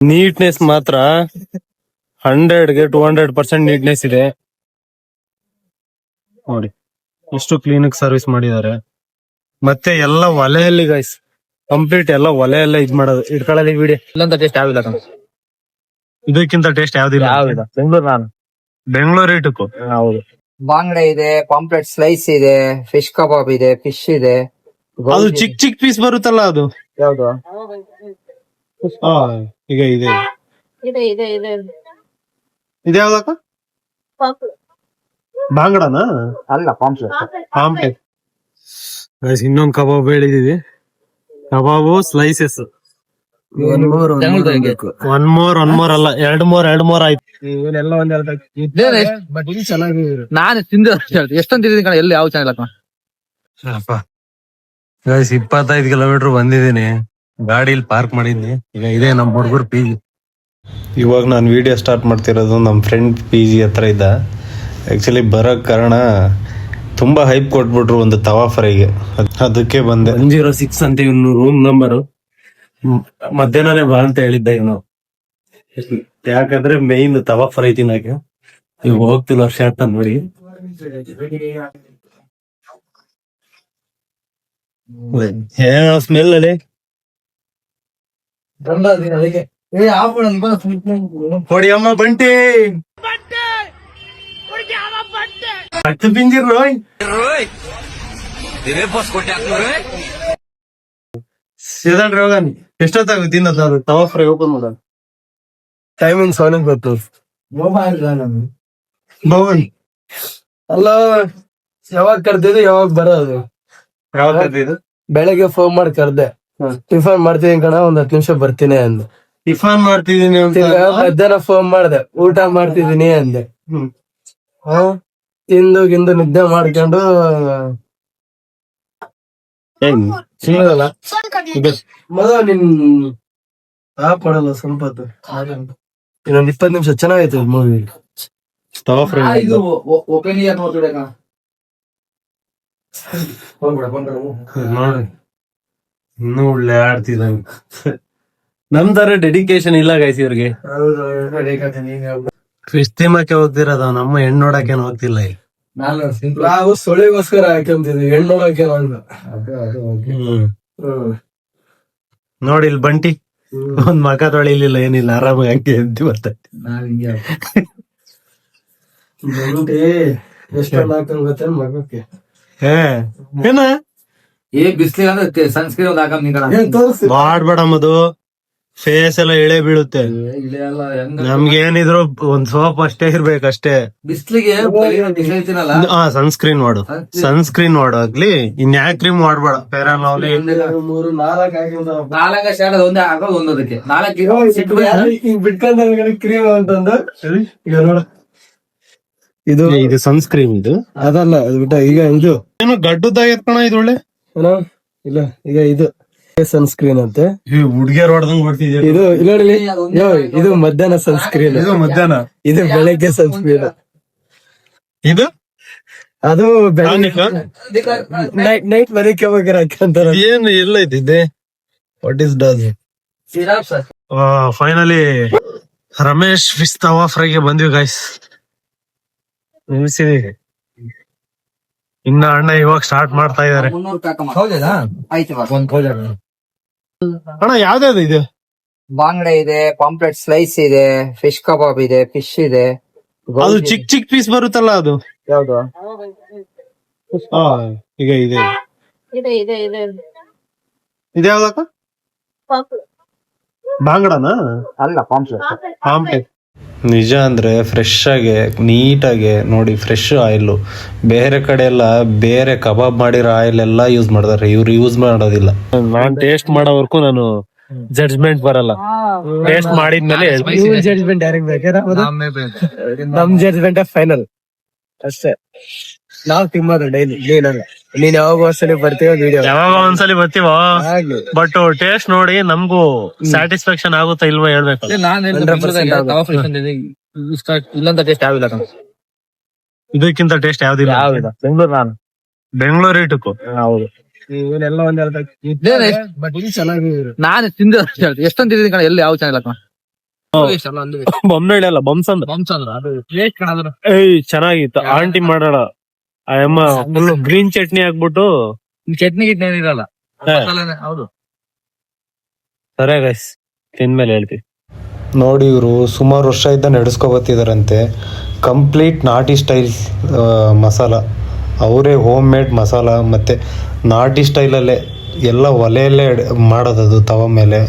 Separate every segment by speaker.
Speaker 1: Neatness ಮಾತ್ರ 100ಗೆ 200% neatness ಇದೆ ನೋಡಿ. ಎಷ್ಟು ಕ್ಲೀನ್ ಸರ್ವಿಸ್ ಮಾಡಿದ್ದಾರೆ. ಮತ್ತೆ ಎಲ್ಲ ಒಲೆಯಲ್ಲಿ ಗೈಸ್, ಕಂಪ್ಲೀಟ್ ಎಲ್ಲ ಒಲೆಯಲ್ಲ ಇದ್ ಮಾಡೋದು. ಇಟ್ಕೊಳ್ಳಿ ವಿಡಿಯೋ
Speaker 2: ಇಲ್ಲಂತ ಟೇಸ್ಟ್ ಯಾವಿಲ್ಲ ಕಣ.
Speaker 1: ಇದಕ್ಕಿಂತ ಟೇಸ್ಟ್ ಯಾವ್ದಿಲ್ಲ.
Speaker 2: ಬೆಂಗಳೂರು ನಾನು
Speaker 1: ಬೆಂಗಳೂರು ಇಟಕ್ಕೂ
Speaker 2: ಹೌದು.
Speaker 3: ಬಾಂಗ್ಡೆ ಇದೆ, ಪಾಂಪ್ಲೆಟ್ ಸ್ಲೈಸ್ ಇದೆ, ಫಿಶ್ ಕಬಾಬ್ ಇದೆ, ಫಿಶ್ ಇದೆ.
Speaker 1: ಅದು ಚಿಕ್ಕ ಚಿಕ್ಕ ಪೀಸ್ ಬರುತ್ತಲ್ಲ ಅದು
Speaker 3: ಯಾವ್ದು?
Speaker 1: ಈಗ ಇದೆ
Speaker 4: ಇದೆ ಇದೆ ಇದೆ
Speaker 1: ಇದ್ಯಾವ್ದಕ್ಕ? ಬಾಂಗಡನಾ?
Speaker 3: ಅಲ್ಲ, ಪಾಂಪ್ಲೆಟ್.
Speaker 1: Pomfret guys. ಇನ್ನೊಂದು ಕಬಾಬ್ ಹೇಳಿದೀವಿ. ಕಬಾಬು ಸ್ಲೈಸಸ್ ಒನ್ ಮೋರ್ ಅಲ್ಲ, ಎರಡು ಮೋರ್ ಆಯ್ತು. ಇವನ್ನೆಲ್ಲ ಒಂದ್ ಬಟ್ ಇಲ್ಲಿ ಚೆನ್ನಾಗಿ
Speaker 2: ನಾನು ತಿಂದ ಎಷ್ಟೊಂದು ತಿಂದಿದ್ದೀನಿ ಕಣ, ಎಲ್ಲಿ ಯಾವ ಚೆನ್ನಾಗಿಲ್ಲ ಕಣ.
Speaker 1: ಗೈಸ್ 25 ಕಿಲೋಮೀಟರ್ ಬಂದಿದ್ದೀನಿ, ಗಾಡಿಲಿ ಪಾರ್ಕ್ ಮಾಡಿದ್ನಿ. ಈಗ ಇದೆ ನಮ್ ಹುಡುಗರು PG. ಇವಾಗ ನಾನು ವಿಡಿಯೋ ಸ್ಟಾರ್ಟ್ ಮಾಡ್ತಿರೋದು ನಮ್ಮ ಫ್ರೆಂಡ್ PG ಹತ್ರ ಇದ್ದ. ಆಕ್ಚುಲಿ ಬರೋಕ್ ಕಾರಣ ತುಂಬಾ ಹೈಪ್ ಕೊಟ್ಬಿಟ್ರು ಒಂದು ತವಾ ಫ್ರೈಗೆ, ಅದಕ್ಕೆ ಬಂದೆ. 106 ಅಂತ ಇವನು ರೂಮ್ ನಂಬರ್. ಮಧ್ಯಾಹ್ನನೇ ಬಾ ಅಂತ ಹೇಳಿದ್ದ ಇವನು, ಯಾಕಂದ್ರೆ ಮೇನ್ ತವಾ ಫ್ರೈ ತಿನ್ನಕ್ಕೆ. ಈಗ ಹೋಗ್ತಿಲ್ಲ, ವರ್ಷ ಅಂತ ನೋಡಿ. ಏನೋ ಸ್ಮೆಲ್ ಅಲ್ಲಿ ಹೊಡಿಯಮ್ಮ ಬಂಟಿ ಹತ್ತು ಪಿಂಜಿರ್ ರೋಯ್. ಹೋಗಾನಿ ಎಷ್ಟೊತ್ತಾಗ ತಿನ್ನೋದು ಅದು ತವಾ ಫ್ರೈ ಓಪನ್ ಮಾಡೋದು. ಟೈಮಿಂಗ್ ಸೋನಿಗೆ ಗೊತ್ತು. ಭವನ್
Speaker 5: ಅಲ್ಲ, ಯಾವಾಗ ಕರ್ದಿದ್ದು ಯಾವಾಗ ಬರೋದು?
Speaker 1: ಯಾವಾಗ ಕರ್ದಿದ್ದು?
Speaker 5: ಬೆಳಗ್ಗೆ ಫೋನ್ ಮಾಡಿ ಕರ್ದೆ, ಟಿಫನ್ ಮಾಡ್ತೀನಿ ಕಣ, ಒಂದ್ 10 ನಿಮಿಷ ಬರ್ತೀನಿ ಅಂದೆ.
Speaker 1: ಟಿಫಾನ್ ಮಾಡ್ತಿದೀನಿ ಅಂತ
Speaker 5: ಮಧ್ಯಾಹ್ನ ಫೋನ್ ಮಾಡ್ದೆ, ಊಟ ಮಾಡ್ತಿದೀನಿ ಅಂದೆ. ತಿಂದು ಗಿಂದು ನಿದ್ದೆ ಮಾಡ್ಕೊಂಡು ಸಿಗಲ್ಲ. ಮೊದಲ ನಿನ್ ಕೊಡಲ್ಲ ಸ್ವಲ್ಪ ಹೊತ್ತು. ಇನ್ನೊಂದ್ 20 ನಿಮಿಷ ಚೆನ್ನಾಗೈತೆ ಮೂವಿ.
Speaker 1: ತವಾ ಫ್ರೈ
Speaker 2: ಒಪಿನಿಯನ್ ನೋಡ್ತಿದ್ದೆ ಕಣ.
Speaker 1: ನೋಡಿ ಇನ್ನೂ ಒಳ್ಳೆ ಆಡ್ತಿದ್ದಂಗ. ನಮ್ ತರ ಡೆಡಿಕೇಶನ್ ಇಲ್ಲ ಗೈಸ್ ಇವ್ರಿಗೆ. ಫಿಶ್ ತಿಮ್ಮಕ್ಕೆ ಹೋಗ್ತಿರೋದ, ನಮ್ಮ ಹೆಣ್ಣು ನೋಡಕೇನು ಹೋಗ್ತಿಲ್ಲ. ಈಗ
Speaker 5: ನಾವು ಸೊಳಿಗೋಸ್ಕರ ಹಾಕೊಂತಿದ್ವಿ, ಹೆಣ್ಣು ನೋಡಕ್ಕೆ
Speaker 1: ನೋಡಿ ಇಲ್ಲಿ ಬಂಟಿ ಒಂದ್ ಮಕ ತೊಳಿಲಿಲ್ಲ, ಏನಿಲ್ಲ, ಆರಾಮಾಗಿ ಹಂಗೆ ಎದ್ದು ಬರ್ತೈತಿ.
Speaker 5: ಎಷ್ಟೊಂದು ಹಾಕೊಂಡ್ ಗೊತ್ತೇ ಮಗಕ್ಕೆ.
Speaker 1: ಏನ
Speaker 2: ಬಿಸ್ಲಿಗೆ ಅಂದ್ರೆ ಸನ್ಸ್ಕ್ರೀನ್ ಒಂದು ಹಾಕಮ್ ನಿಂಗಳ.
Speaker 1: ಮಾಡ್ಬೇಡ ಮದು, ಫೇಸ್ ಎಲ್ಲ ಇಳೆ ಬೀಳುತ್ತೆ. ನಮ್ಗೆ ಏನಿದ್ರು ಒಂದ್ ಸೋಪ್ ಅಷ್ಟೇ ಇರ್ಬೇಕಷ್ಟೇ.
Speaker 2: ಬಿಸ್ಲಿಗೆ
Speaker 1: ಸನ್ಸ್ಕ್ರೀನ್ ಮಾಡು, ಸನ್ಸ್ಕ್ರೀನ್ ಆಗ್ಲಿ. ಇನ್ಯಾ ಕ್ರೀಮ್ ಮಾಡ್ಬೇಡ. ಫೇರ್ ಅಂಡ್ ಲವ್ಲಿ
Speaker 5: 3-4
Speaker 2: ನಾಲ್ಕ ಶಾಡ ಒಂದೇ ಹಾಕೋದು ಒಂದೋದಕ್ಕೆ 4
Speaker 5: ಬಿಟ್ಕೊಂಡ ಕ್ರೀಮ್ ಅಂತಂದು. ಈಗ ನೋಡ,
Speaker 1: ಇದು ಸನ್ಸ್ಕ್ರೀನ್. ಇದು
Speaker 5: ಅದಲ್ಲ, ಅದು ಬಿಟ್ಟ ಈಗ ಇದು
Speaker 1: ಏನು ಗಡ್ಡದಾಗ ಕಣ, ಇದು ಒಳ್ಳೆ
Speaker 5: ಏನೋ ಇಲ್ಲ. ಈಗ ಇದು ಸನ್ಸ್ಕ್ರೀನ್ ಅಂತೆ,
Speaker 1: ಹುಡ್ಗಿಯರ್ ಹೊಡ್ದಂಗ್ ಹೊಡ್ತಿದ್ಯ.
Speaker 5: ಇದು ನೋಡಿ, ಇದು ಮಧ್ಯಾಹ್ನ ಸನ್ಸ್ಕ್ರೀನ್,
Speaker 1: ಇದು ಮಧ್ಯಾಹ್ನ,
Speaker 5: ಇದು ಬೆಳಗ್ಗೆ ಸನ್ಸ್ಕ್ರೀನ್.
Speaker 1: ಇದು
Speaker 5: ಅದು ನೈಟ್ ಮನೆಗೆ ಹೋಗಿರಕ್ಕಂತಾರ.
Speaker 1: ಏನು ಎಲ್ಲ ಇದ್ದಿದ್ದೆ. What is does finally Ramesh fish tawa ಫ್ರೈಗೆ ಬಂದ್ವಿ ಗೈಸ್. ನಿಲ್ಸಿದೀವಿ, ಇನ್ನ ಅಣ್ಣ ಇವಾಗ ಸ್ಟಾರ್ಟ್ ಮಾಡ್ತಾ ಇದಾರೆ. ಅಣ್ಣ ಯಾವ್ದಾವ್ದು ಇದು?
Speaker 3: ಬಾಂಗ್ಡೆ ಇದೆ, ಪಾಂಪ್ಲೆಟ್ ಸ್ಲೈಸ್ ಇದೆ, ಫಿಶ್ ಕಬಾಬ್ ಇದೆ, ಫಿಶ್ ಇದೆ.
Speaker 1: ಅದು ಚಿಕ್ಕ ಚಿಕ್ಕ ಪೀಸ್ ಬರುತ್ತಲ್ಲ ಅದು
Speaker 3: ಯಾವ್ದು?
Speaker 1: ಈಗ ಇದೆ
Speaker 4: ಇದೆ ಇದೆ ಇದೆ
Speaker 1: ಇದ್ಯಾವ್ದಕ್ಕ? ಬಾಂಗಡನಾ?
Speaker 3: ಅಲ್ಲ, ಪಾಂಪ್ಲೆಟ್.
Speaker 1: ಪಾಂಪ್ಲೆಟ್. ನಿಜ ಅಂದ್ರೆ ಫ್ರೆಶ್ ಆಗಿ ನೀಟಾಗಿ ನೋಡಿ, ಫ್ರೆಶ್ ಆಯಿಲ್. ಬೇರೆ ಕಡೆ ಎಲ್ಲ ಬೇರೆ ಕಬಾಬ್ ಮಾಡಿರೋ ಆಯಿಲ್ ಎಲ್ಲ ಯೂಸ್ ಮಾಡ್ತಾರೆ, ಇವ್ರು ಯೂಸ್ ಮಾಡೋದಿಲ್ಲ. ನಾನ್ ಟೇಸ್ಟ್ ಮಾಡೋವರ್ಗೂ ನಾನು ಜಡ್ಜ್ಮೆಂಟ್ ಬರಲ್ಲ. ಟೇಸ್ಟ್ ಮಾಡಿದ್ಮೇಲೆ
Speaker 5: ಜಡ್ಜ್ಮೆಂಟ್ ಯಾರಿಗೆ ಬೇಕಾದ್ರೆ ನಮ್ ಜಡ್ಜ್ಮೆಂಟ್ ಫೈನಲ್ ಅಷ್ಟೇ. ನಾವ್ ತಿನ್ನೋದು ಡೈಲಿ. ನೀನ್ ಯಾವಾಗ ಒಂದ್ಸಲಿ ಬರ್ತೀವ ವಿಡಿಯೋ,
Speaker 1: ಯಾವಾಗ ಒಂದ್ಸಲಿ ಬರ್ತೀವ, ಬಟ್ ಟೇಸ್ಟ್ ನೋಡಿ ನಮ್ಗೂ ಸ್ಯಾಟಿಸ್ಫ್ಯಾಕ್ಷನ್ ಆಗುತ್ತಾ ಇಲ್ವಾ ಹೇಳ್ಬೇಕು.
Speaker 2: ಇಲ್ಲಂತ ಟೇಸ್ಟ್ ಯಾವಿಲ್ಲ ಕಣ.
Speaker 1: ಇದಕ್ಕಿಂತ ಟೇಸ್ಟ್ ಯಾವ್ದಿಲ್ಲ.
Speaker 2: ಬೆಂಗಳೂರು ನಾನು
Speaker 1: ಬೆಂಗಳೂರು ಇಟಕ್ಕೂ
Speaker 2: ಹೌದು.
Speaker 5: ಇವನ್ನೆಲ್ಲ ಒಂದ್
Speaker 2: ಬಟ್
Speaker 5: ಇಲ್ಲಿ ಚೆನ್ನಾಗಿ
Speaker 2: ನಾನು ತಿಂದ ಎಷ್ಟೊಂದು ತಿಂದಿದ್ದೀನಿ ಕಣ, ಎಲ್ಲಿ ಯಾವ ಚೆನ್ನಾಗಿಲ್ಲ ಕಣ.
Speaker 1: ಬೊಮ್ಮನಹಳ್ಳಿ ಅಲ್ಲ ಬಂಸಂದ್ರ.
Speaker 2: ಅದು ಟೇಸ್ಟ್ ಕಾಣದ್ರ.
Speaker 1: ಏಯ್ ಚೆನ್ನಾಗಿತ್ತು. ಆಂಟಿ ಮಾಡೋಣ ಅಮ್ಮ ಫುಲ್ ಗ್ರೀನ್ ಚಟ್ನಿ ಹಾಕ್ಬಿಟ್ಟು.
Speaker 2: ಚಟ್ನಿ ಗಿಟ್ನಿ ಏನಿರಲ್ಲ.
Speaker 1: ಹಾ.
Speaker 2: ಮಸಾಲೆನೆ, ಹೌದು.
Speaker 1: ಸರಿ ಗೈಸ್, ತಿಂದ್ಮೇಲೆ ಹೇಳ್ತೀವಿ. ನೋಡಿ, ಇವರು ಸುಮಾರು ವರ್ಷ ಇದ್ದ ನಡೆಸ್ಕೊಬತ್ತಿದಾರಂತೆ. ಕಂಪ್ಲೀಟ್ ನಾಟಿ ಸ್ಟೈಲ್ ಮಸಾಲ, ಅವರೇ ಹೋಮ್ ಮೇಡ್ ಮಸಾಲ, ಮತ್ತು ನಾಟಿ ಸ್ಟೈಲಲ್ಲೇ ಎಲ್ಲ ಒಲೆಯಲ್ಲೇ ಮಾಡೋದದು ತವ ಮೇಲೆ.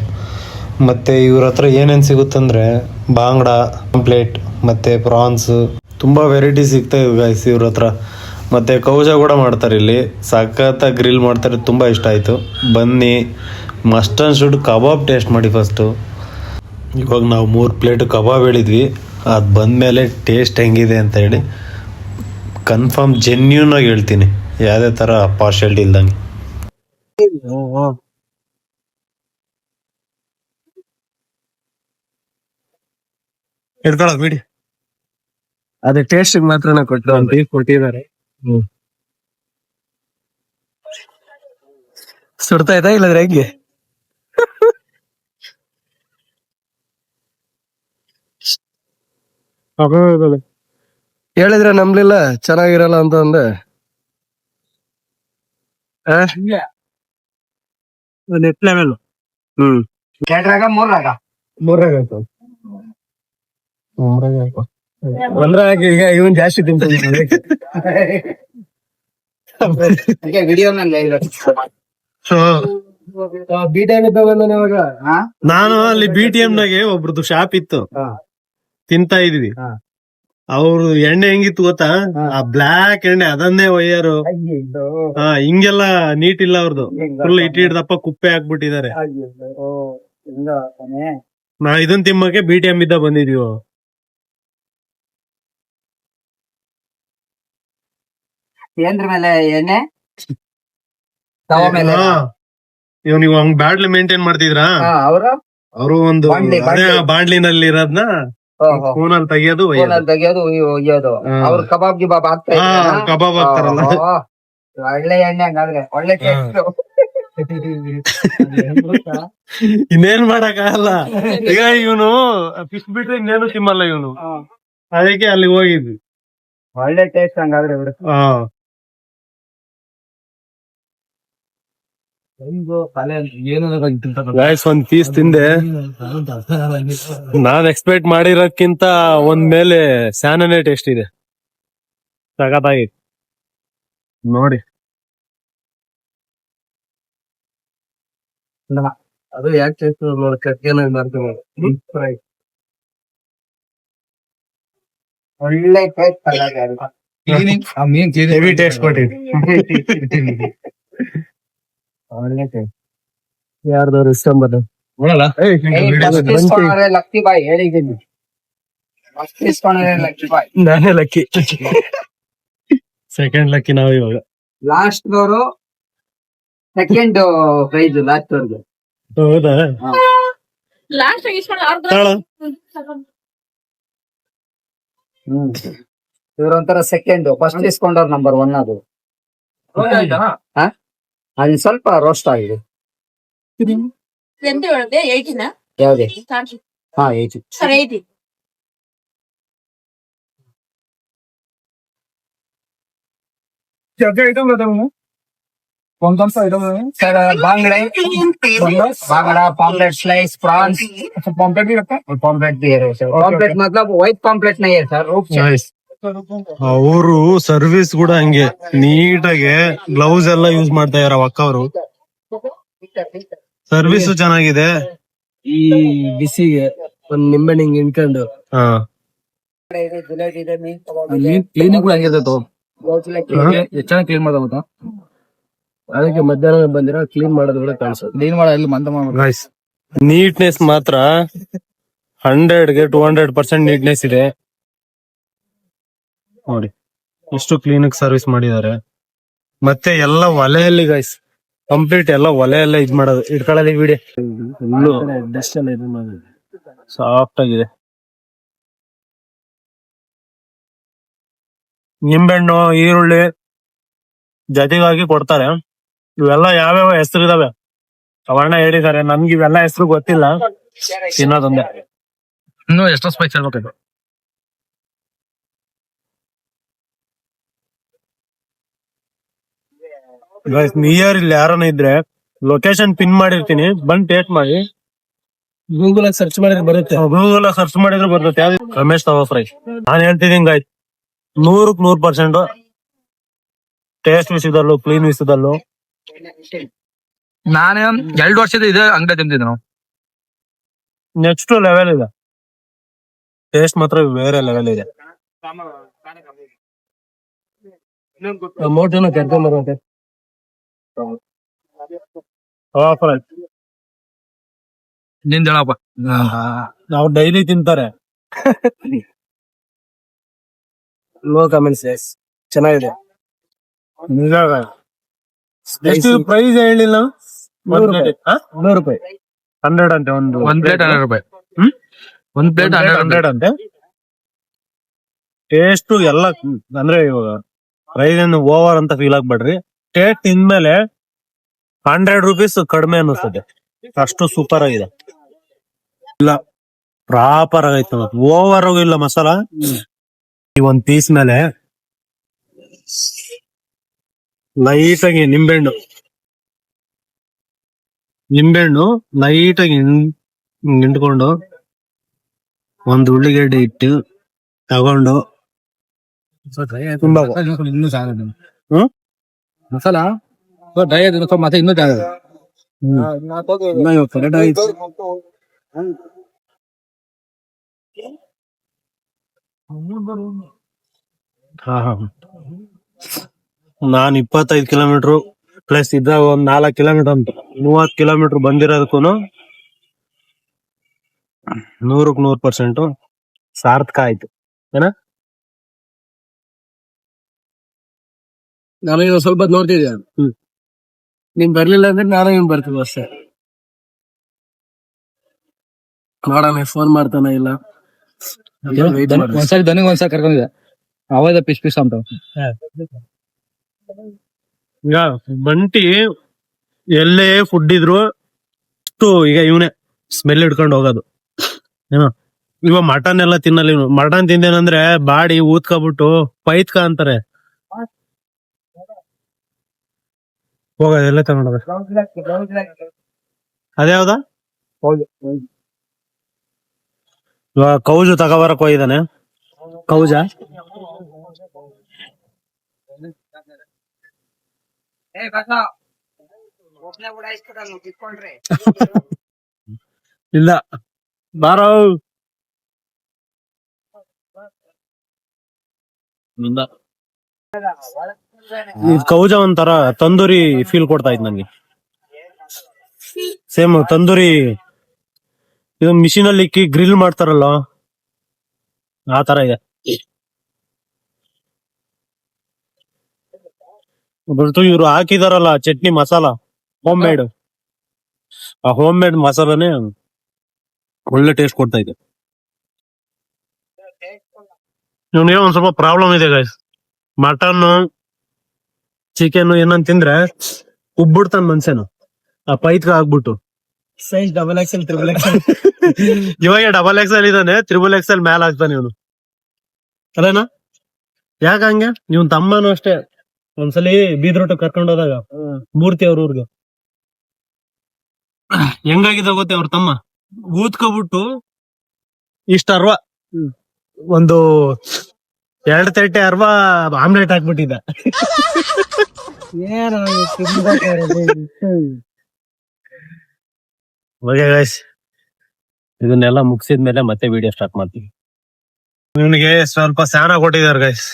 Speaker 1: ಮತ್ತು ಇವ್ರ ಹತ್ರ ಏನೇನು ಸಿಗುತ್ತಂದರೆ ಬಾಂಗ್ಡ, ಪಾಂಪ್ಲೆಟ್ ಮತ್ತು ಪ್ರಾನ್ಸು, ತುಂಬ ವೆರೈಟಿ ಸಿಗ್ತಾಯಿವೆ ಗೈಸ್ ಇವ್ರ ಹತ್ರ. ಮತ್ತು ಕೌಜ ಕೂಡ ಮಾಡ್ತಾರೆ ಇಲ್ಲಿ, ಸಖತ್ತಾಗಿ ಗ್ರಿಲ್ ಮಾಡ್ತಾರೆ. ತುಂಬ ಇಷ್ಟ ಆಯಿತು. ಬನ್ನಿ, must and should kebab taste ಮಾಡಿ ಫಸ್ಟು. ಇವಾಗ ನಾವು 3 ಪ್ಲೇಟ್ ಕಬಾಬ್ ಹೇಳಿದ್ವಿ. ಅದು ಬಂದಮೇಲೆ ಟೇಸ್ಟ್ ಹೆಂಗಿದೆ ಅಂತ ಹೇಳಿ ಕನ್ಫರ್ಮ್ ಜೆನ್ಯೂನ್ ಆಗಿ ಹೇಳ್ತೀನಿ, ಯಾವುದೇ ಥರ ಪಾರ್ಶಾಲಿಟಿ ಇಲ್ದಂಗೆ. ಬಿಡಿ,
Speaker 5: ಅದೇ ಟೇಸ್ಟ್ ಮಾತ್ರ ಕೊಟ್ಟಿದ್ದಾರೆ. ಸುಡ್ತಾ ಇದ್ದ ಇಲ್ಲದ್ರೆ ಹೆಂಗೆ? ಹೇಳಿದ್ರೆ ನಂಬ್ಲಿಲ್ಲ, ಚೆನ್ನಾಗಿರಲ್ಲ ಅಂತ ಅಂದೆ. Net level. ಮೂರಾಗ ಒಂದ್ರಾಗ ಈಗ ಇವನ್ ಜಾಸ್ತಿ ತಿಂತಾನೆ. ನಾನು ಅಲ್ಲಿ BTM ನಾಗೆ ಒಬ್ರದ್ದು ಶಾಪ್ ಇತ್ತು, ತಿಂತಾ ಇದ್ವಿ. ಅವ್ರು ಎಣ್ಣೆ ಹೆಂಗಿತ್ತು ಗೊತ್ತಾ? ಆ ಬ್ಲಾಕ್ ಎಣ್ಣೆ, ಅದನ್ನೇ ಒಯ್ಯಾರು. ಹಿಂಗೆಲ್ಲ ನೀಟ್ ಇಲ್ಲ ಅವ್ರದ್ದು. ಫುಲ್ ಇಟ್ಟಿಡ್ದಪ್ಪ ಕುಪ್ಪೆ ಹಾಕ್ಬಿಟ್ಟಿದ್ದಾರೆ. ನಾ ಇದನ್ ತಿಮ್ಮಕ್ಕೆ BTM ಇದ್ದ ಬಂದಿದೀವಿ.
Speaker 3: ಏನ್ರ ಮೇಲೆ ಎಣ್ಣೆ ತವ ಮೇಲೆ
Speaker 1: ಇವ್ ನೀವು ಹಂಗ್ ಬ್ಯಾಡ್ಲಿ ಮೇಂಟೈನ್ ಮಾಡ್ತಿದ್ರಾ? ಅವರು ಒಂದು ಬಾಂಡ್ಲಿನಲ್ಲಿ ಇರೋದ್ನ ಫೋನಲ್ಲಿ ತೆಗಿಯೋದು,
Speaker 3: ತೆಗಿಯೋದು, ಒಯ್ಯೋದು. ಅವ್ರು ಕಬಾಬ್ ಗಿಬಾಬ್ ಆಗ್ತಾ
Speaker 1: ಕಬಾಬ್ ಹಾಕ್ತಾರಲ್ಲ.
Speaker 3: ಒಳ್ಳೆ ಎಣ್ಣೆ ಹಂಗಾದ್ರೆ, ಒಳ್ಳೆ ಟೇಸ್ಟ್.
Speaker 1: ಇನ್ನೇನ್ ಮಾಡಕ್ ಆಗಲ್ಲ. ಈಗ ಇವನು ಫಿಶ್ ಬಿಟ್ರೆ ಇನ್ನೇನು ತಿಮ್ಮಲ್ಲ ಇವನು, ಅದಕ್ಕೆ ಅಲ್ಲಿ ಹೋಗಿದ್ವಿ.
Speaker 3: ಒಳ್ಳೆ ಟೇಸ್ಟ್ ಹಂಗಾದ್ರೆ.
Speaker 1: ಒಂದ್ ಪೀಸ್ ತಿಂದೆ, ನಾನ್ ಎಕ್ಸ್ಪೆಕ್ಟ್ ಮಾಡಿರೋದ್ಕಿಂತ ಒಂದ್ ಮೇಲೆ ಸ್ಯಾನನೇ ಟೇಸ್ಟ್ ಇದೆ. ಸಖತ್ತಾಗಿ ನೋಡಿ.
Speaker 5: ಅದು ಯಾಕೆ ಟೇಸ್ಟ್
Speaker 3: ಒಳ್ಳೆ ಟೇಸ್ಟ್.
Speaker 1: ಹೆವಿ ಟೇಸ್ಟ್ ಕೊಟ್ಟಿದೆ.
Speaker 3: ಒಳ್ಳೆ ಟೇಸ್ಟ್.
Speaker 5: ಯಾರ್ದವ್ರು ಇಸ್ಕೊಂಬರು
Speaker 3: ಲಕ್ಕಿ ಬಾಯ್ ಹೇಳಿದ್ದೀನಿ.
Speaker 5: ನಾನೇ ಲಕ್ಕಿ.
Speaker 1: ಸೆಕೆಂಡ್ ಲಕ್ಕಿ ನಾವು ಇವಾಗ.
Speaker 3: ಲಾಸ್ಟ್ ದವರು ಸೆಕೆಂಡ್ ಪ್ರೈಸ್ ಲಾಸ್ಟ್ ಅವ್ರಿಗೆ.
Speaker 1: ಹೌದಾ?
Speaker 4: ಲಾಸ್ಟ್
Speaker 3: ಇವ್ರೊಂಥರ ಸೆಕೆಂಡ್, ಫಸ್ಟ್ ಇಸ್ಕೊಂಡವ್ರ ನಂಬರ್ 1 ಅದು. ಅದು ಸ್ವಲ್ಪ ರೋಸ್ಟ್ ಆಗಿದೆ.
Speaker 4: ಎಂತ ಹೇಳಿದೆ? 18
Speaker 3: ಯಾವ್ದೇ? ಹಾ, 80.
Speaker 4: ಸರ್ 80.
Speaker 3: ಸರ್ बांगड़ा पॉम्पलेट स्लाइस प्रॉन्स पॉम्पलेट भी रखा है। पॉम्पलेट भी है सर। पॉम्पलेट मतलब व्हाइट पॉम्पलेट नहीं है सर, रूप
Speaker 1: ಅವರು ಸರ್ವಿಸ್ ಕೂಡ ಹಂಗೆ ನೀಟಾಗಿ ಗ್ಲೌಸ್ ಎಲ್ಲ ಯೂಸ್ ಮಾಡ್ತಾ ಇದಾರೆ ಅಕ್ಕ ಅವರು. ಸರ್ವಿಸ್ ಚೆನ್ನಾಗಿದೆ.
Speaker 5: ಈ ಬಿಸಿಗೆ ಒಂದ್ ನಿಂಬೆಹಣ್ಣು ಹಿಂಗ್ ಹಿಂಡ್ಕೊಂಡು ಕ್ಲೀನಿಂಗ್ ಕೂಡ ಹಂಗಿರ್ತೈತೆ. ಚೆನ್ನಾಗಿ ಕ್ಲೀನ್ ಮಾಡೋದು ಗೊತ್ತಾ? ಅದಕ್ಕೆ ಮಧ್ಯಾಹ್ನ ಬಂದಿರೋ ಕ್ಲೀನ್ ಮಾಡೋದು ಕೂಡ ಕಾಣಿಸೋದು. ಕ್ಲೀನ್ ಮಾಡೋದು ಮಂದ
Speaker 1: ನೀಟ್ನೆಸ್ ಮಾತ್ರ 100ಗೆ 200% ನೀಟ್ನೆಸ್ ಇದೆ ನೋಡಿ. ಎಷ್ಟು ಕ್ಲೀನ್ ಸರ್ವಿಸ್ ಮಾಡಿದ್ದಾರೆ. ಮತ್ತೆ ಎಲ್ಲ ಒಲೆಯಲ್ಲಿ ಗೈಸ್, ಕಂಪ್ಲೀಟ್ ಎಲ್ಲ ಒಲೆಯಲ್ಲೇ ಇದ್ ಮಾಡೋದು. ಇಟ್ಕೊಳ್ಳಿ ವಿಡಿಯೋ ಫುಲ್ಲು ಡಸ್ಟ್ ಎಲ್ಲ ಇದು ಮಾಡೋದು. ಸಾಫ್ಟ್ ಆಗಿದೆ. ನಿಂಬೆಹಣ್ಣು, ಈರುಳ್ಳಿ ಜೊತೆಗಾಗಿ ಕೊಡ್ತಾರೆ. ಇವೆಲ್ಲ ಯಾವ್ಯಾವ ಹೆಸರು ಇದಾವೆ ಅವಣ್ಣ ಹೇಳಿದ್ದಾರೆ. ನನ್ಗೆ ಇವೆಲ್ಲ ಹೆಸರು ಗೊತ್ತಿಲ್ಲ, ತಿನ್ನೋದೊಂದೇ.
Speaker 2: ಇನ್ನು ಎಷ್ಟೋ ಸ್ಪೈಸ್ ಹೇಳ್ಬೇಕು.
Speaker 5: ನಿಯರ್ ಇಲ್ಲಿ ಯಾರನ್ನ ಇದ್ರೆ ಲೊಕೇಶನ್ ಪಿನ್ ಮಾಡಿರ್ತೀನಿ, ಬಂದ್ ಟೇಸ್ಟ್ ಮಾಡಿ. ಗೂಗಲ್ ಸರ್ಚ್ ಮಾಡಿದ್ರೆ ಬರುತ್ತೆ. ಗೂಗಲ್ ಸರ್ಚ್ ಮಾಡಿದ್ರೆ ಬರುತ್ತೆ. ಯಾವ್ದು? ರಮೇಶ್ ತವಾ ಫ್ರೈ. ನಾನ್ ಹೇಳ್ತಿದ್ದೀನಿ ಗಾಯ್ತು, 100% ಟೇಸ್ಟ್ ವಿಷಯದಲ್ಲೂ ಕ್ಲೀನ್ ವಿಷಯದಲ್ಲೂ
Speaker 2: ನಾನೇ 2 ವರ್ಷದ ಇದೆ ಅಂಗಡಿ ತಿಂತಿದ್ದೆ ನಾವು.
Speaker 5: ನೆಕ್ಸ್ಟ್ ಲೆವೆಲ್ ಇದೆ. ಟೇಸ್ಟ್ ಮಾತ್ರ ಬೇರೆ ಲೆವೆಲ್ ಇದೆ. ಮೋಟನ ಕರ್ಕೊಂಡ್ ಬರುತ್ತೆ.
Speaker 2: ನಿಂದ ಹೇಳಪ್ಪ.
Speaker 5: ನಾವು ಡೈಲಿ ತಿಂತಾರೆ. No comments. ಚೆನ್ನಾಗಿದೆ. ಎಷ್ಟು ಪ್ರೈಸ್ ಹೇಳಿಲ್ಲ? 100 ರೂಪಾಯಿ. 100 ಅಂತೆ.
Speaker 2: ಒಂದ್ ಪ್ಲೇಟ್ 100 ರೂಪಾಯಿ. ಒಂದ್ ಪ್ಲೇಟ್ 100
Speaker 5: ಅಂತೆ. ಟೇಸ್ಟ್ ಎಲ್ಲ ಅಂದ್ರೆ ಇವಾಗ ಪ್ರೈಸ್ ಏನು ಓವರ್ ಅಂತ ಫೀಲ್ ಆಗ್ಬೇಡ್ರಿ. ಟೇಸ್ಟ್ ತಿಂದ್ಮೇಲೆ 100 ರೂಪೀಸ್ ಕಡಿಮೆ ಅನ್ನಿಸ್ತದೆ. ಅಷ್ಟು ಸೂಪರ್ ಆಗಿದೆ. ಇಲ್ಲ ಪ್ರಾಪರ್ ಆಗೈತೆ, ಓವರ್ ಇಲ್ಲ ಮಸಾಲ. ಈ ಒಂದ್ ಪೀಸ್ ಮೇಲೆ ಲೈಟ್ ಆಗಿ ನಿಂಬೆಹಣ್ಣು ಲೈಟ್ ಆಗಿ ಹಿಂಡ್ಕೊಂಡು ಒಂದ್ ಉಳ್ಳಿಗಡ್ಡೆ ಇಟ್ಟು ತಗೊಂಡು ತುಂಬಾ
Speaker 2: ಇನ್ನೂ ಚೆನ್ನಾಗಿದೆ ಮಸಾಲ. ಡ್ರೈ ಆಗಿದೆ ಮತ್ತೆ ಇನ್ನೂ ಚೆನ್ನಾಗಿದೆ.
Speaker 5: ನಾನ್ 25 ಕಿಲೋಮೀಟರ್ ಪ್ಲಸ್ ಇದ್ದಾಗ ಒಂದ್ 4 ಕಿಲೋಮೀಟರ್ ಅಂತ 30 ಕಿಲೋಮೀಟರ್ ಬಂದಿರೋದಕ್ಕೂ 100% ಸಾರ್ಥಕ ಆಯ್ತು. ಏನ
Speaker 3: ನಾನು ಇವಾಗ ಸ್ವಲ್ಪ ನೋಡ್ತಿದ್ದೆ. ನೀನ್ ಬರ್ಲಿಲ್ಲ ಅಂದ್ರೆ ನಾನು ಏನ್ ಬರ್ತೀವಿ ಅಷ್ಟೇ. ನೋಡೋಣ ಫೋನ್ ಮಾಡ್ತಾನ ಇಲ್ಲ.
Speaker 2: ಒಂದ್ಸರಿ ದನಿಗೆ ಒಂದ್ಸರಿ ಕರ್ಕೊಂಡಿದ್ದೆ, ಅವಾದ ಪಿಸ್ ಅಂತ.
Speaker 5: ಈಗ ಬಂಟಿ ಎಲ್ಲೇ ಫುಡ್ ಇದ್ರು ಅಷ್ಟು ಈಗ ಇವನೇ ಸ್ಮೆಲ್ ಹಿಡ್ಕೊಂಡು ಹೋಗೋದು. ಏನೋ ಇವಾಗ ಮಟನ್ ಎಲ್ಲ ತಿನ್ನಲ್ಲ ಇವನು. ಮಟನ್ ತಿಂದೇನಂದ್ರೆ ಬಾಡಿ ಊದ್ಕೊಬಿಟ್ಟು ಪೈತ್ಕ ಅಂತಾರೆ. ಹೋಗೋದು ಎಲ್ಲ ತಗೊಂಡೋಗ. ಅದ್ಯಾವ್ದ? ಇವಾಗ ಕೌಜು ತಗೋಬರಕ್ ಹೋಗಿದ್ದಾನೆ. ಕೌಜ ಇಲ್ಲ ಬಾರೋ. ಕೌಜ ಒಂಥರ ತಂದೂರಿ ಫೀಲ್ ಕೊಡ್ತಾ ಇತ್ತು ನನ್ಗೆ. ಸೇಮ್ ತಂದೂರಿ ಇದು ಮಿಷಿನ್ ಅಲ್ಲಿ ಇಕ್ಕಿ ಗ್ರಿಲ್ ಮಾಡ್ತಾರಲ್ಲ ಆ ತರ ಇದೆ. ಬರ್ತು ಇವ್ರು ಹಾಕಿದಾರಲ್ಲ ಚಟ್ನಿ ಮಸಾಲ ಹೋಮ್ ಮೇಡ್, ಆ ಹೋಮ್ ಮೇಡ್ ಮಸಾಲಾನೇ ಒಳ್ಳೆ ಟೇಸ್ಟ್ ಕೊಡ್ತಾ ಇದೆ. ಇವ್ನಿಗೆ ಒಂದ್ ಸ್ವಲ್ಪ ಪ್ರಾಬ್ಲಮ್ ಇದೆ ಗೈಸ್. ಮಟನ್ ಚಿಕನ್ ಏನಂತ ತಿಂದ್ರೆ ಉಬ್ಬಿಡ್ತಾನ ಮನ್ಸೇನು, ಆ ಪೈತ್ಕ ಆಗ್ಬಿಟ್ಟು.
Speaker 3: Size XXL, XXL.
Speaker 5: ಇವಾಗ XXL ಇದಾನೆ, XXL ಮ್ಯಾಲ ಆಗ್ತಾನೆ ಇವನು. ಅದೇನಾ? ಯಾಕ ಹಂಗೆ? ಇವನ್ ತಮ್ಮನು ಅಷ್ಟೇ. ಒಂದ್ಸಲಿ ಬೀದ್ರೋಟ ಕರ್ಕೊಂಡ್ ಹೋದಾಗ ಮೂರ್ತಿ ಅವ್ರ ಊರ್ಗೆ ಹೆಂಗಾಗಿದ ಗೊತ್ತೆ, ಅವ್ರ ತಮ್ಮ ಊದ್ಕೊಬಿಟ್ಟು ಇಷ್ಟ ಅರ್ವ ಒಂದು 2 ತಟ್ಟೆ ಅರ್ವ ಆಮ್ಲೆಟ್ ಹಾಕ್ಬಿಟ್ಟಿದ್ದ. ಓಕೆ ಗೈಸ್, ಇದನ್ನೆಲ್ಲ ಮುಗಿಸಿದ್ಮೇಲೆ ಮತ್ತೆ ವಿಡಿಯೋ ಸ್ಟಾರ್ಟ್ ಮಾಡ್ತೀವಿ. ಇವನಿಗೆ ಸ್ವಲ್ಪ ಸ್ನಾನ ಕೊಟ್ಟಿದಾರ ಗೈಸ್.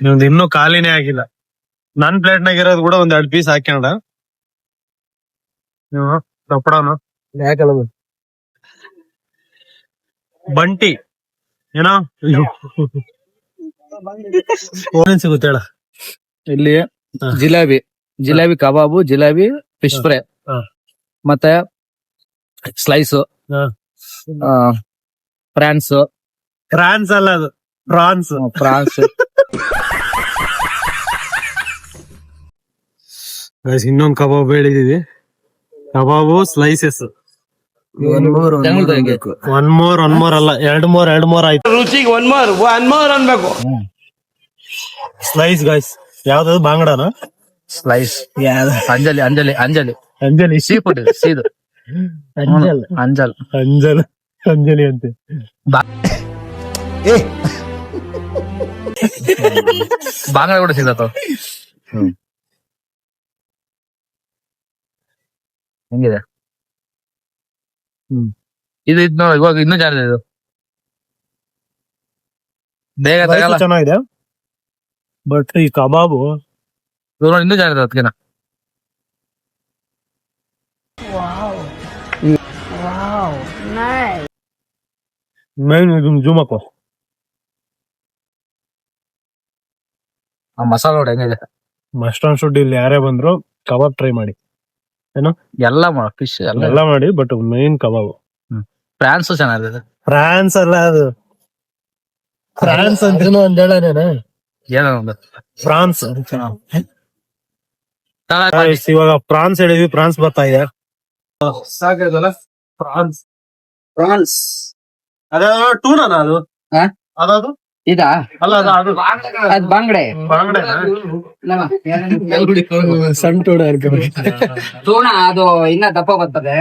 Speaker 5: ಇವ್ದು ಇನ್ನೂ ಖಾಲಿನೇ ಆಗಿಲ್ಲ. ನನ್ ಪ್ಲೇಟ್ ನಾಗ ಇರೋದು ಕೂಡ ಒಂದ್ 2 ಪೀಸ್ ಹಾಕ್ಯಾಣ. ತಪ್ಪಡನು ಬಂಟಿ ಏನೋ ಸಿಗುತ್ತೆ ಹೇಳ.
Speaker 2: ಇಲ್ಲಿ ಜಿಲೇಬಿ ಕಬಾಬು, ಜಿಲೇಬಿ ಫಿಶ್ ಫ್ರೈ, ಮತ್ತೆ ಸ್ಲೈಸ್, ಫ್ರಾನ್ಸ್
Speaker 5: ಅಲ್ಲ ಅದು ಪ್ರಾನ್ಸ್. ಇನ್ನೊಂದು ಕಬಾಬ್ ಹೇಳಿದೀವಿ. ಕಬಾಬು ಸ್ಲೈಸಸ್ ಒನ್ ಮೋರ್ ಅಲ್ಲ, ಎರಡು ಮೋರ್ ಆಯ್ತು.
Speaker 2: ರುಚಿಗೆ ಒನ್ ಮೋರ್ ಅನ್ಬೇಕು.
Speaker 5: ಸ್ಲೈಸ್ ಗೈಸ್, ಯಾವ್ದು ಬಾಂಗಡನ?
Speaker 3: Slice Anjali Anjali Anjali
Speaker 5: Anjali,
Speaker 3: sea food ಸೀದು
Speaker 5: ಅಂಜಲ್
Speaker 3: ಅಂಜಲ್
Speaker 5: ಅಂಜಲ್ ಅಂಜಲಿ ಅಂತೆ.
Speaker 3: ಬಾಂಗ್ಲಾ ಕೂಡ ಸಿಗತ್ತ. ಹೆಂಗಿದೆ ಇದು ಇದ್ ನೋಡಿ, ಇವಾಗ ಇನ್ನೂ ಜಾಸ್ತಿ ಇದು ಬೇಗ ತಗಲ್ಲ.
Speaker 5: ಚೆನ್ನಾಗಿದೆ, ಬಟ್ ಈ ಕಬಾಬು
Speaker 3: ಇದು ನೋಡಿ ಇನ್ನೂ ಜಾಸ್ತಿ ಅದಕ್ಕಿನ.
Speaker 5: ಮೇನ್ ಜೂಮ್ ಹಾಕೋ.
Speaker 3: ಆ ಮಸಾಲ ನೋಡಿ ಹೆಂಗಿದೆ.
Speaker 5: ಮಸ್ಟರ್ಡ್ ಶುಡ್ ಇಲ್ಲಿ ಯಾರೇ ಬಂದ್ರು ಕಬಾಬ್ ಟ್ರೈ ಮಾಡಿ. ಏನು
Speaker 3: ಎಲ್ಲ ಫಿಶ್
Speaker 5: ಎಲ್ಲ ಮಾಡಿ, ಬಟ್ ಮೇನ್ ಕಬಾಬ್.
Speaker 3: ಫ್ರಾನ್ಸ್ ಚೆನ್ನಾಗಿದೆ.
Speaker 5: ಫ್ರಾನ್ಸ್ ಅಲ್ಲ ಅದು, ಫ್ರಾನ್ಸ್ ಅಂತ ಒಂದ್ ಹೇಳನೇನ,
Speaker 3: ಏನೋ ಒಂದು
Speaker 5: ಫ್ರಾನ್ಸ್. ಇವಾಗ ಫ್ರಾನ್ಸ್ ಹೇಳಿದ್ವಿ, ಫ್ರಾನ್ಸ್ ಬರ್ತಾ ಇದೆ.
Speaker 2: ಸಾಕಾಯ್ತಲ್ಲ.
Speaker 5: ಫ್ರಾನ್ಸ್
Speaker 3: ಫ್ರಾನ್ಸ್
Speaker 5: ಅದ ಟೂನಾ ಅದು?
Speaker 3: ಹಾ?
Speaker 5: ಅದದು
Speaker 3: ಇದಾ?
Speaker 5: ಅಲ್ಲ, ಅದು
Speaker 3: ಅದ್ ಬಾಂಗ್ಡೆ
Speaker 5: ಸಣ್ಣ ಟೂನ
Speaker 3: ಟೂನ. ಅದು ಇನ್ನ ದಪ್ಪ ಬರ್ತದೆ,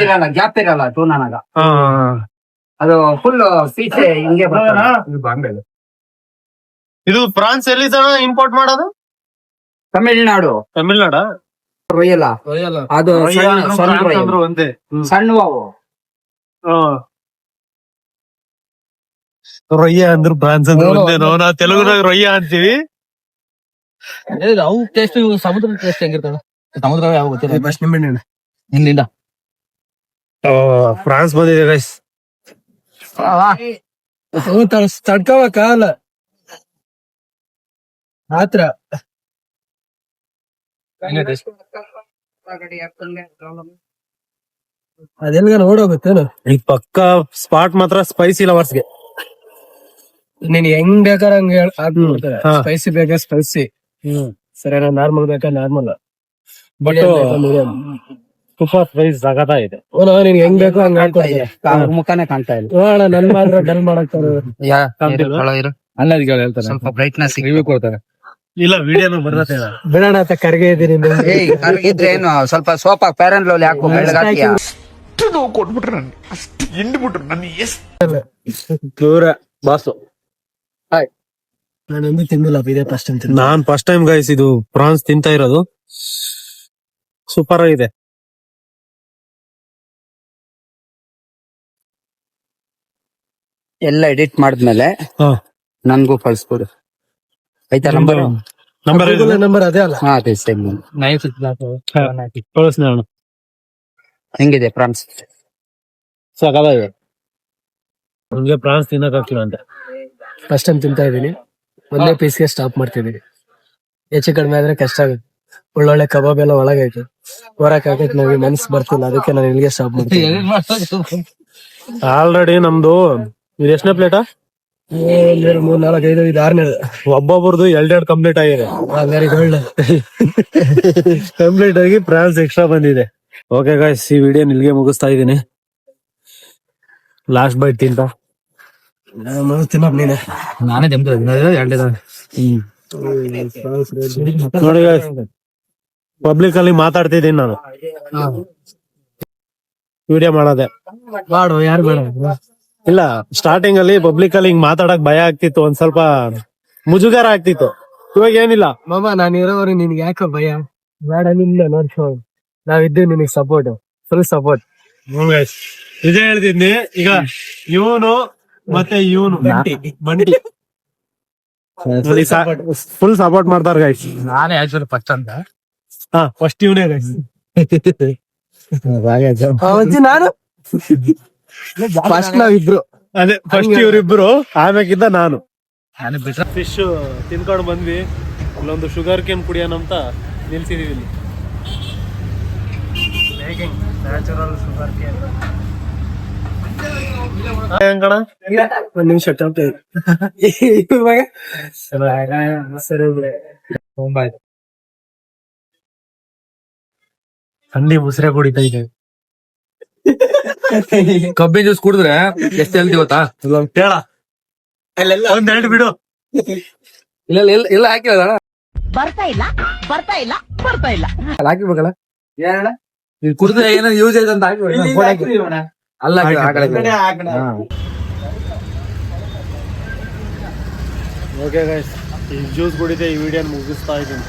Speaker 3: ಇರಲ್ಲ, ಗ್ಯಾಪ್ ಇರಲ್ಲ ಟೂನಾಗ. ಅದು ಫುಲ್ ಪೀಸೆ ಹಿಂಗೆ ಬರ್ತದೆ.
Speaker 5: ಇದು ಫ್ರಾನ್ಸ್ ಎಲ್ಲಿ ಇಂಪೋರ್ಟ್ ಮಾಡೋದು?
Speaker 3: ತಮಿಳ್ನಾಡು.
Speaker 5: ತಮಿಳ್ನಾಡ?
Speaker 3: ರೊಯ್ಯಲ್ಲ ಅದು
Speaker 5: ಒಂದೇ
Speaker 3: ಸಣ್ಣವು.
Speaker 5: ರೊಯ್ಯ ಅಂದ್ರೆ ಫ್ರಾನ್ಸ್ ಅಂದ್ರೆ ಒಂದೇ. ನಾವು ತೆಲುಗುನಾಗ ರೊಯ್ಯ ಅಂತೀವಿ.
Speaker 3: ಅವು ಟೇಸ್ಟ್ ಸಮುದ್ರ ಟೇಸ್ಟ್ ಹೆಂಗಿರ್ತಾವ? ಸಮುದ್ರ ಯಾವ ಗೊತ್ತಿಲ್ಲ. ಹಿಂದಿಂದ
Speaker 5: ಫ್ರಾನ್ಸ್ ಬಂದಿದೆ ಗೈಸ್. ತಡ್ಕೋಬೇಕಲ್ಲ ಮಾತ್ರ. ಅದೆಲ್ಗ ನೋಡೋಗುತ್ತೇನು ಈ ಪಕ್ಕ ಸ್ಪಾಟ್ ಮಾತ್ರ ಸ್ಪೈಸಿ ಲವರ್ಸ್ಗೆ. ನೀನ್ ಹೆಂಗ್ ಬೇಕಾರ ಹಂಗ ಸ್ಪೈಸಿ ಬೇಕಾ ಸ್ಪೈಸಿ, ಸರಿ ನಾರ್ಮಲ್ ಬೇಕಾ ನಾರ್ಮಲ್, ಬಟ್ ಸೂಪರ್ ಸ್ಪೈಸ್ ಸಗತಾ ಇದೆ. ನೀನ್ ಹೆಂಗ್ ಬೇಕೋ ಹಂಗ ಹಾಕೊಡ್ತೀನಿ.
Speaker 3: ಮುಖಾನೇ ಕಾಣ್ತಾ ಇಲ್ಲ.
Speaker 5: ನೋಡೋಣ, ನನ್ ಮಾತ್ರ ಡಲ್ ಮಾಡಕ್
Speaker 3: ಅನ್ನೋದ್ ಹೇಳ್ತಾರೆ, ಸ್ವಲ್ಪ ಬ್ರೈಟ್ನೆಸ್ ರಿವ್ಯೂ ಕೊಡ್ತಾರೆ.
Speaker 5: ಇಲ್ಲ, ವಿಡಿಯೋನು ಬರ್ತದೆ. ಬಿಡೋಣ ಅಂತ ಕರ್ಗೆ ಇದೀನಿ.
Speaker 3: ಕರಗಿದ್ರೆ ಏನು ಸ್ವಲ್ಪ ಸೋಪ್ ಪ್ಯಾರನ್ ಲೋಲಿ ಹಾಕು, ಬೆಳ್ಳಗಾಕಿಯ
Speaker 5: ದೂರ ಬಾಸು. ನಾನೊಂದು ತಿಂದಿಲ್ಲ, ಇದೇ ಫಸ್ಟ್ ಟೈಮ್. ನಾನ್ ಫಸ್ಟ್ ಟೈಮ್ ಗೈಸ್ ಇದು ಪ್ರಾನ್ಸ್ ತಿಂತಾ ಇರೋದು. ಸೂಪರ್ ಆಗಿದೆ.
Speaker 3: ಎಲ್ಲ ಎಡಿಟ್ ಮಾಡಿದ್ಮೇಲೆ ನನ್ಗೂ ಕಳ್ಸ್ಕೊಡು ಆಯ್ತಾ?
Speaker 5: ನಂಬರ್ ಅದೇ ಅಲ್ಲ?
Speaker 3: ಅದೇ ಸೇಮ್.
Speaker 5: ಕಳಿಸ್ ನಾನು.
Speaker 3: ಹೆಂಗಿದೆ ಫ್ರಾನ್ಸ್?
Speaker 5: ಸಾಕಾಗಿದೆ. ನಮ್ಗೆ ಫ್ರಾನ್ಸ್ ತಿನ್ನಕ್ ಆಗ್ತಿಲ್ಲ ಅಂತ ಫಸ್ಟ್ ಟೈಮ್ ತಿಂತಾ ಇದೀನಿ. ಒಂದೇ ಪೀಸ್ಗೆ ಸ್ಟಾಪ್ ಮಾಡ್ತಿದೀನಿ. ಹೆಚ್ಚು ಕಡಿಮೆ ಆದ್ರೆ ಕಷ್ಟ ಆಗುತ್ತೆ. ಒಳ್ಳೊಳ್ಳೆ ಕಬಾಬ್ ಎಲ್ಲ ಒಳಗೈತೆ, ಹೊರಕ್ ಆಗೈತೆ, ನಮಗೆ ಮನ್ಸ್ ಬರ್ತಿಲ್ಲ, ಅದಕ್ಕೆ ನಾನು ಇಲ್ಲಿಗೆ ಸ್ಟಾಪ್ ಮಾಡ್ತೀನಿ. ಆಲ್ರೆಡಿ ನಮ್ದು ಇದು ಎಷ್ಟನೇ ಪ್ಲೇಟಾ? 3, 4, 5, 6 ಒಬ್ಬೊಬ್ರದ್ದು 2 ಕಂಪ್ಲೀಟ್ ಆಗಿದೆ. Very good. ಕಂಪ್ಲೀಟ್ ಆಗಿ ಫ್ರಾನ್ಸ್ ಎಕ್ಸ್ಟ್ರಾ ಬಂದಿದೆ. ಓಕೆ ಗಾಯ್ಸ್, ಈ ವಿಡಿಯೋ ಇಲ್ಲಿಗೆ ಮುಗಿಸ್ತಾ ಇದ್ದೀನಿ. ಲಾಸ್ಟ್ ಬೈಟ್ ತಿಂತ ನೀನೆ.
Speaker 3: ನಾನೇ
Speaker 5: ನೋಡಿ ಗಾಯ್ಸ್, ಪಬ್ಲಿಕ್ ಅಲ್ಲಿ ಮಾತಾಡ್ತಿದ್ದೀನಿ ನಾನು. ವಿಡಿಯೋ ಮಾಡೋದೆ ಮಾಡು, ಯಾರು ಬೇಡ. ಇಲ್ಲ, ಸ್ಟಾರ್ಟಿಂಗ್ ಅಲ್ಲಿ ಪಬ್ಲಿಕ್ ಅಲ್ಲಿ ಹಿಂಗ್ ಮಾತಾಡಕ್ ಭಯ ಆಗ್ತಿತ್ತು, ಒಂದ್ ಸ್ವಲ್ಪ ಮುಜುಗರ ಆಗ್ತಿತ್ತು. ಇವಾಗ ಏನಿಲ್ಲ ಮಾಮ, ನಾನು ಇರೋರು ನಿನ್ಗೆ ಯಾಕೋ ಭಯ ಬೇಡ, ನಿಲ್ಲ ನೋಡ್ಕೊ, ನಾವಿದ್ದೀವಿ ನಿನಗ್ ಸಪೋರ್ಟ್, ಫುಲ್ ಸಪೋರ್ಟ್. ನಿಜ ಹೇಳ್ತಿದ್ನಿ. ಈಗ ಇವನು ಮತ್ತೆ ಇವನು ಬಂಡಿ ಫುಲ್ ಸಪೋರ್ಟ್ ಮಾಡ್ತಾರ ಗೈಸ್.
Speaker 3: ನಾನೇ ಆಕ್ಚುಲಿ ಫಸ್ಟ್ ಅಂತ.
Speaker 5: ಫಸ್ಟ್ ಇವನೇ ಗೈಸ್. ನಾನು ಫಸ್ಟ್ ನಾವಿಬ್ರು, ಅದೇ ಫಸ್ಟ್ ಇವ್ರಿಬ್ರು, ಆಮ್ಯಾಗಿದ್ದ ನಾನು. ಫಿಶ್ ತಿನ್ಕೊಂಡು ಬಂದ್ವಿ. ಇಲ್ಲೊಂದು ಶುಗರ್ ಕೇನ್ ಕುಡಿಯೋಣ ಅಂತ ನಿಲ್ಸಿದೀವಿ ಇಲ್ಲಿ. Natural sugar cane. ಕಣ ಒಂದ್ ನಿಮಿಷ ಥಂಡಿ ಮುಸ್ರೆ ಕುಡಿತಾ ಇದೆ.
Speaker 2: ಕಬ್ಬಿನ ಜ್ಯೂಸ್ ಕುಡಿದ್ರೆ ಎಷ್ಟು ಹೆಲ್ದಿ ಗೊತ್ತಾ?
Speaker 5: ಹೇಳ ಒಂದೆರಡು ಬಿಡು.
Speaker 2: ಇಲ್ಲ ಹಾಕಿಲ್ಲ
Speaker 4: ಬರ್ತಾ ಇಲ್ಲ ಬರ್ತಾ ಇಲ್ಲ ಬರ್ತಾ ಇಲ್ಲ.
Speaker 2: ಹಾಕಿಬೇಕಲ್ಲ,
Speaker 3: ಹೇಳ
Speaker 2: ಇದು ಕುಡಿದ್ರೆ ಏನೋ ಯೂಸ್ ಐತೆ ಅಂತ ಹಾಕಿ. ಅಲ್ಲ ಆ ಕಡೆ
Speaker 5: ಓಕೆ ಗೈಸ್, ಈ ಜ್ಯೂಸ್ ಕುಡಿದೆ ಈ ವಿಡಿಯೋನ ಮುಗಿಸ್ತಾ ಇದ್ದೀನಿ.